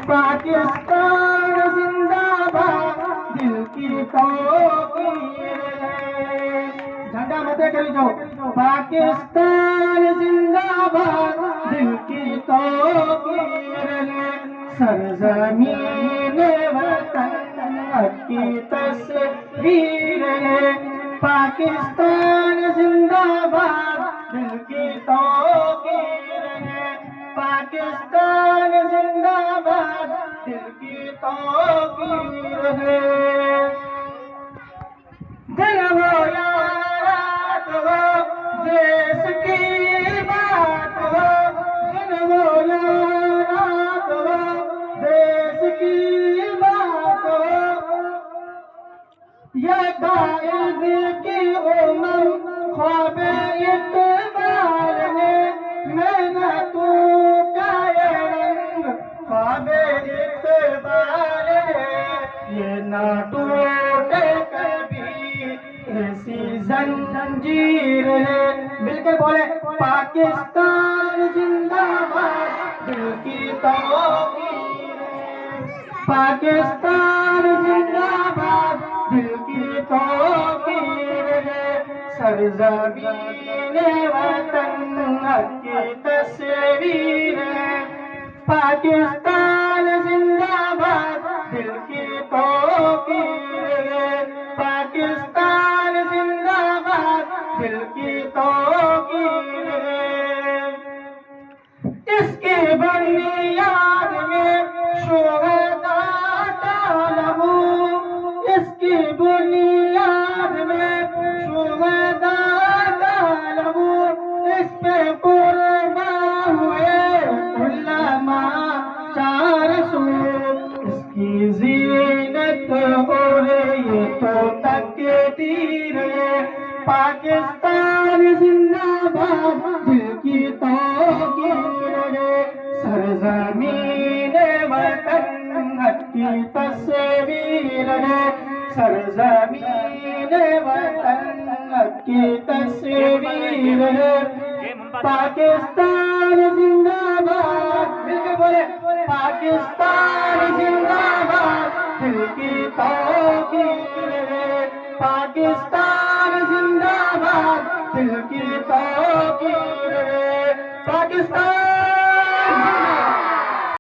पाकिस्तान जिंदाबाद दिल की तौकीर है। झंडा मते करी जाओ। पाकिस्तान जिंदाबाद दिल की तौकीर है। सरजमीन वतन की तस्वीर है। पाकिस्तान जिंदाबाद दिल की तौकीर है। पाकिस्तान जिंदाबाद दिल की तौकीर है। दिन हो या रात हो देश की बात हो। दिन हो या रात हो देश की बात हो। ये कायद की उमर ख्वाब इकबाल है। मेहनतों का ये रंग ख्वाब इकबाल है। ये ना टूटे कभी ऐसी जंजीर है। मिलकर बोले पाकिस्तान जिंदाबाद दिल की तौकीर है। पाकिस्तान जिंदाबाद दिल की तौकीर है। सरजमीन वतन की तस्वीर है। पाकिस्तान जिंदाबाद दिल की तौकीर है। पाकिस्तान जिंदाबाद दिल की तौकीर है। इसकी बुनियाद में शुहदा का लहू। इसकी बुनियाद में शुहदा का लहू। इस पे कुर्बान हुए उलमा 400। इसकी जीनत और ये तो तकदीर है। पाकिस्तान जिंदाबाद दिल की तौकीर है। सरजमीन वतन की तस्वीर है। सरजमीन वतन की तस्वीर है। पाकिस्तान जिंदाबाद मिलकर बोले पाकिस्तान जिंदाबाद दिल की तौकीर है। पाकिस्तान